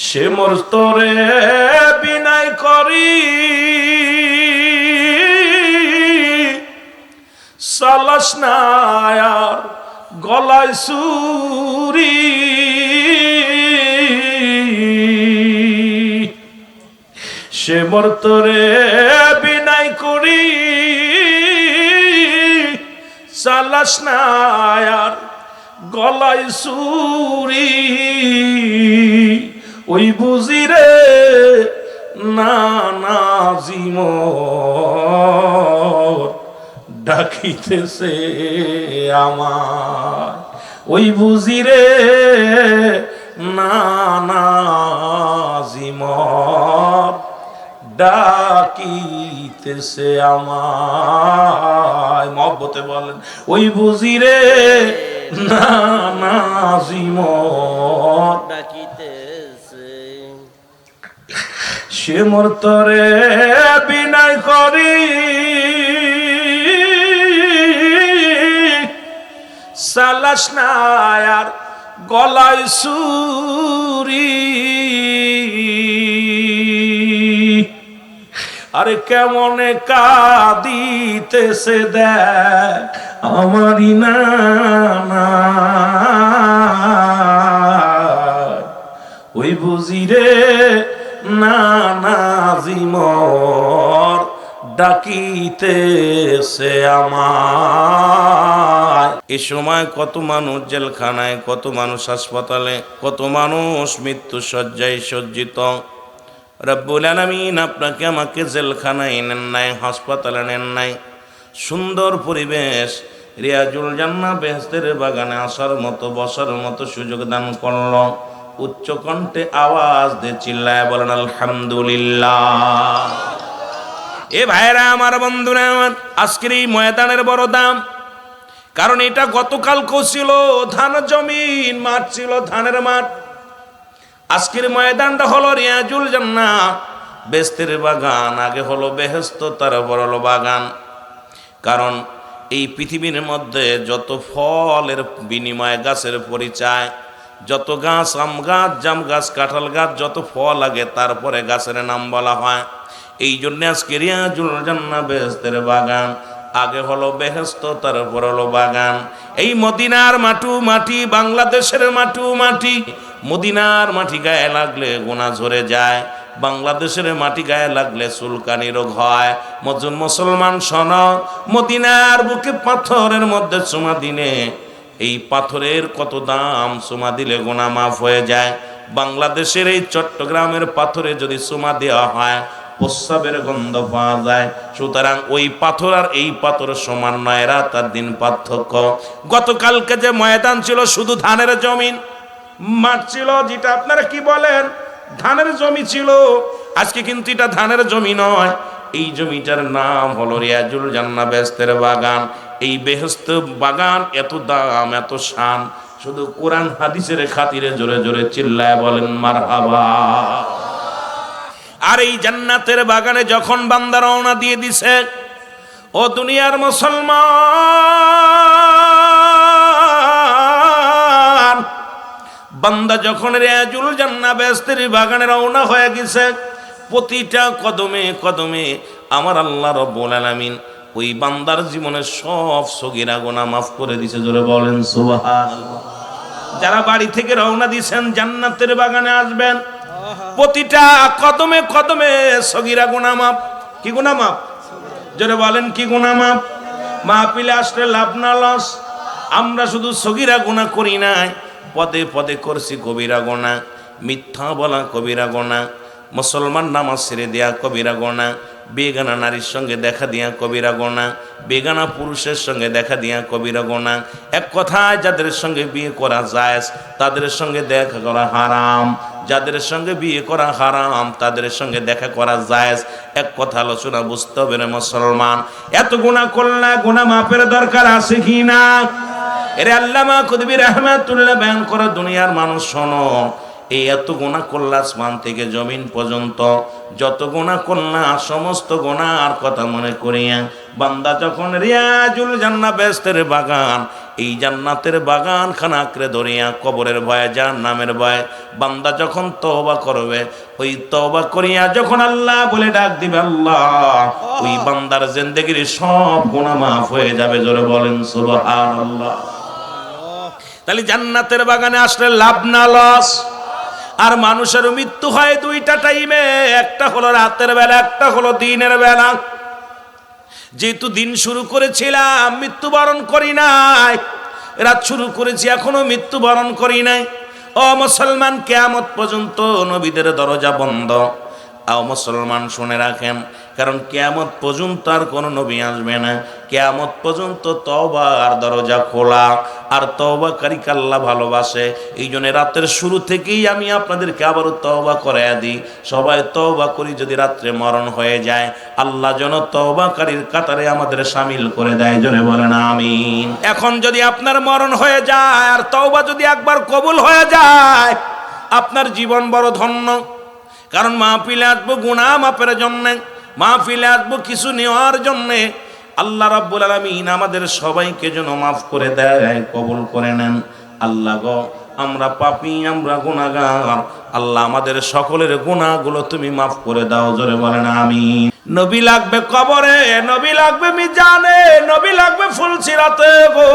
সে মোর তোরে বিনাই করি সালাস না আর গলায় সুরি। সে মোর তোরে বিনাই করি সালাস না আর গলায় সুরি। ওই বুঝি রে নানা জিমর ডাকিতেছে আমার। ওই বুঝি রে নানা জিমর ডাকিতেছে আমায়। মহব্বতে বলেন, ওই বুঝি রে নানা জিমর ডাকিতেছে। সে মোর তরে বিনাই করি সালাস না আর গলায় সুরি। আরে কেমনে কাঁদিতেছে দেখ আমারি নানা। ওই বুঝি রে নানা জিমর ডাকিতেছে আমায়। এ সময় কত মানুষ জেলখানায়, কত মানুষ হাসপাতালে, কত মানুষ মৃত্যু শয্যায় সজ্জিত। রব্বুল আলামিন আপনাকে আমাকে জেলখানায় নেন নাই, হাসপাতালে নেন নাই, সুন্দর পরিবেশ রিয়াজুল জান্নাহ বেহেশতের বাগানে আসার মতো বসার মতো সুযোগ দান করল। উচ্চ কণ্ঠে আওয়াজ দিয়ে চিল্লায় বলেন আলহামদুলিল্লাহ। এ ভাইরা আমার, বন্ধুরা আমার, আজকের এই ময়দানের বড় দাম, কারণ এটা গতকালকেও ছিল ধান জমিন, মাঠ ছিল ধানের মাঠ। আজকের ময়দানটা হলো রিয়াজুল জান্নাহ বেহেশতের বাগান, আগে হলো বেহেশত, তারপর হলো বাগান। কারণ এই পৃথিবীর মধ্যে যত ফলের বিনিময়ে গাছের পরিচয়, যত গাছ, আম গাছ, জাম গাছ, কাঁঠাল গাছ, যত ফল লাগে তারপরে গাছের নাম বলা হয়। এই জন্য আজকে রিয়াজুল জান্নাহ বেহেশতের বাগান, আগে হলো বেহেশত, তারপর হলো বাগান। এই মদিনার মাটু মাটি, বাংলাদেশের মাটু মাটি, মদিনার মাটি গায়ে লাগলে গোনা ঝরে যায়, বাংলাদেশের মাটি গায়ে লাগলে চুলকানি রোগ হয়। মুসলমান শোন, মদিনার বুকে পাথরের মধ্যে চুমা দিনে, এই পাথরের কত দাম, চুমা দিলে গোনা মাফ হয়ে যায়। বাংলাদেশের এই চট্টগ্রামের পাথরে যদি চুমা দেওয়া হয় প্রস্রাবের গন্ধ পাওয়া যায়। সুতরাং ওই পাথর আর এই পাথর সমান নয়, রাত আর দিন পার্থক্য। গতকালকে যে ময়দান ছিল শুধু ধানের জমিন, মাঠ ছিল, যেটা আপনারা কি বলেন ধানের জমি ছিল, আজকে কিন্তু এটা ধানের জমি নয়, এই জমিটার নাম হলো রিয়াজুল জান্নাহ বেহেশতের বাগান। এই বেহেশত বাগান এত দাম, এত শান, শুধু কোরআন হাদিসের খাতিরে জোরে জোরে চিল্লায় বলেন মারহাবা। আর এই জান্নাতের বাগানে যখন বান্দা রওনা দিয়ে দিছে, ও দুনিয়ার মুসলমান, বান্দা যখন রিয়াজুল জান্নাহ বেহেশতের বাগানে রওনা হয়ে গেছে, প্রতিটা কদমে কদমে আমার আল্লাহ রাব্বুল আলামিন ওই বান্দার জীবনের সব সগীরা গুনাহ মাফ করে দিয়েছে। জোরে বলেন সুবহানাল্লাহ। যারা বাড়ি থেকে রওনা দিয়েছেন জান্নাতের বাগানে আসবেন, প্রতিটা কদমে কদমে সগীরা গুনাহ মাফ। কি গুনাহ মাফ? জোরে বলেন কি গুনাহ মাফ? মাহফিলে আসলে লাভ না লস। আমরা শুধু সগীরা গুনাহ করি নাই, পদে পদে করছি কবিরা গুনাহ। মিথ্যা বলা কবিরা গুনাহ, মুসলমান নামাজ ছেড়ে দেয়া কবিরা গুনাহ, বেগানা নারীর সঙ্গে দেখা দিয়া কবিরা গুনাহ, বেগানা পুরুষের সঙ্গে দেখা দিয়া কবিরা গুনাহ। এক কথায় যাদের সঙ্গে বিয়ে করা জায়েজ তাদের সঙ্গে দেখা করা হারাম, যাদের সঙ্গে বিয়ে করা হারাম তাদের সঙ্গে দেখা করা জায়েজ। এক কথা আলোচনা বুঝতে হবে রে মুসলমান। এত গুনাহ করলে গুনাহ মাফের দরকার আছে কি না? এরে আল্লামা কুতুবী রাহমাতুল্লাহ বয়ান করে, দুনিয়ার মানুষ শোনো, এই এত গুনাহ করলা আসমান থেকে জমিন পর্যন্ত, যত গুনাহ করলা সমস্ত গুনাহর কথা মনে করিয়া বান্দা যখন রিয়াজুল জান্নাহ বেহেশতের বাগান, এই জান্নাতের বাগান খানা আঁকড়ে ধরিয়া কবরের ভয়ে, জাহান্নামের ভয়ে বান্দা যখন তওবা করবে, ওই তওবা করিয়া যখন আল্লাহ বলে ডাক দিবে আল্লাহ, ওই বান্দার জিন্দেগির সব গুনাহ মাফ হয়ে যাবে। জোরে বলেন সুবহানাল্লাহ। তাহলে জান্নাতের বাগানে আসলে লাভ না লস? আর মানুষের মৃত্যু হয় দুইটা টাইমে, একটা হলো রাতের বেলা, একটা হলো দিনের বেলা। যেহেতু দিন শুরু করেছিলাম মৃত্যুবরণ করি নাই, রাত শুরু করেছি এখনো মৃত্যুবরণ করি নাই। ও মুসলমান, কিয়ামত পর্যন্ত নবীদের দরজা বন্ধ। আও মুসলমান শুনে রাখেন, কারণ কিয়ামত পর্যন্ত আর কোনো নবী আসবে না। কিয়ামত পর্যন্ত তওবার দরজা খোলা, আর তওবাকারীকে আল্লাহ ভালোবাসে। এই জন্য রাতের শুরু থেকেই আমি আপনাদেরকে আবারও তওবা করাইয়া দিই। সবাই তওবা করি, যদি রাত্রে মরণ হয়ে যায় আল্লাহ যেন তওবাকারীর কাতারে আমাদের শামিল করে দেয়। জোরে বলেন আমিন। এখন যদি আপনার মরণ হয়ে যায় আর তওবা যদি একবার কবুল হয়ে যায়, আপনার জীবন বড় ধন্য। কারণ মাহফিলে আসবো গুনাহ মাফের জন্যে, মাহফিলে আসবো কিছু নেওয়ার জন্যে। আল্লাহ রাব্বুল আলামিন আমাদের সবাইকে যেন মাফ করে দেয়, কবুল করে নেন। আল্লাহ গো, আমরা পাপী, আমরা গুনাহগার, আল্লাহ আমাদের সকলের গুনাহগুলো তুমি মাফ করে দাও। জোরে বলেন আমিন। নবী লাগবে কবরে, নবী লাগবে মিজানে, নবী লাগবে ফুলসিরাতে গো।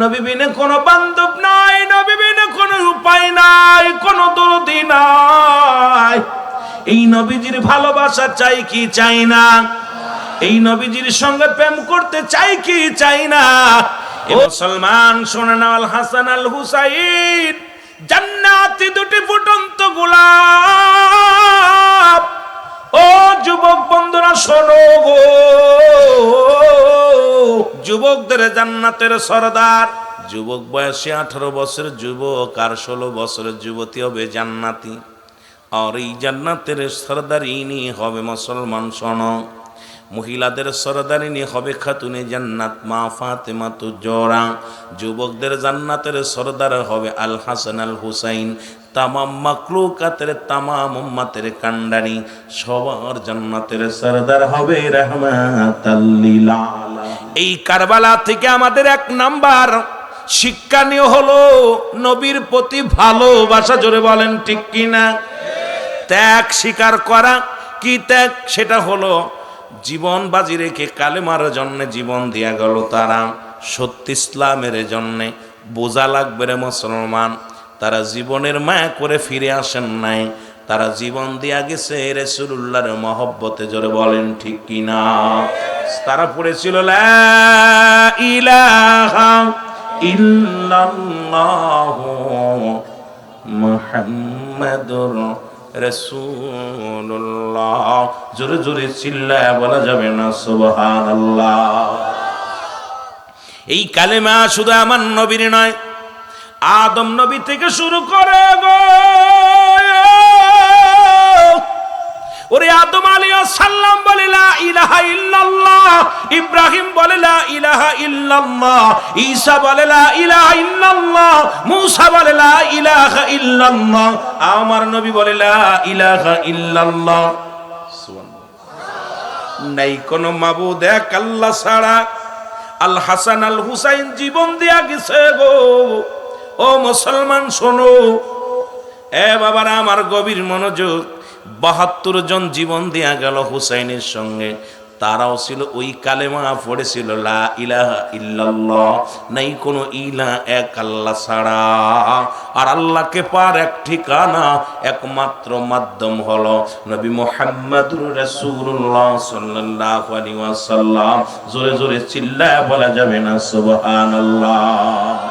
নবী বিনে কোনো বান্ধব নাই, নবী বিনে কোনো উপায় নাই, কোনো দরদি নাই। এই নবীজির ভালোবাসা চাই কি চাই না? এই নবীজির সঙ্গে প্রেম করতে চাই কি চাই না? মুসলমান শোনে না, আল হাসান আল হুসাইন জান্নাতি দুটি ফুটন্ত গোলাপ। ও যুবক বন্ধুরা শোনো গো, যুবকদের জান্নাতের সরদার। যুবক বয়সে 18 বছরের যুবক আর 16 বছরের যুবতী হবে জান্নাতি। আর এই জান্নাতের সরদারিনী হবে মুসলমান শোনো, মহিলাদের সরদারিনী হবে খাতুনে জান্নাত মা ফাতেমা তুজোরা। যুবকদের জান্নাতের সরদার হবে আল হাসান আল হুসাইন। তামাম মাকলুকাতের তামাম উম্মতের কান্ডারি, সবার জান্নাতের সরদার হবে রাহমাতাল লিল আলামিন। এই কারবালা থেকে আমাদের 1 নাম্বার শিক্ষণীয় হলো নবীর প্রতি ভালোবাসা। জোরে বলেন ঠিক কিনা? ত্যাগ স্বীকার করা। কি ত্যাগ? সেটা হলো জীবন বাজি রেখে কালেমার জন্য জীবন দিয়া গেল তারা, সত্য ইসলামের জন্য। বোঝা লাগবে রে মুসলমান, তারা জীবনের মায়া করে ফিরে আসেন নাই, তারা জীবন দিয়া গেছে রাসূলুল্লাহর মহব্বতে। জোরে বলেন ঠিক কিনা? তারা পড়েছিল লা ইলাহা ইল্লাল্লাহু মুহাম্মাদুর রাসূলুল্লাহ। জোরে জোরে চিল্লায়া বলা যাবে না সুবহানাল্লাহ। এই কালেমা শুধু আমার নবীর নয়, আদম নবী থেকে শুরু করে গো, ওরে আদম আলাইহিস সালাম বলে লা ইলাহা ইল্লাল্লাহ, ইব্রাহিম বলে লা ইলাহা ইল্লাল্লাহ, ঈসা বলে লা ইলাহা ইল্লাল্লাহ, মূসা বলে লা ইলাহা ইল্লাল্লাহ, আমার নবী বলে লা ইলাহা ইল্লাল্লাহ। সুবহানাল্লাহ। নাই কোন মাবুদ এক আল্লাহ ছাড়া। আল হাসান আল হুসাইন জীবন দিয়া গেছে গো। ও মুসলমান শোনো, এ বাবারা আমার গভীর মনোযোগ। 72 জন জীবন দেয়া গেল হুসাইনের সঙ্গে। তারাও ছিল ওই কালেমা পড়েছিল লা ইলাহা ইল্লাল্লাহ, নাই কোনো ইলাহ এক আল্লাহ ছাড়া। আর আল্লাহকে পার এক ঠিকানা, একমাত্র মাধ্যম হলো নবী মুহাম্মদুর রাসূলুল্লাহ সাল্লাল্লাহু আলাইহি ওয়াসাল্লাম। জোরে জোরে চিল্লায়া বলা যাবে না সুবহানাল্লাহ।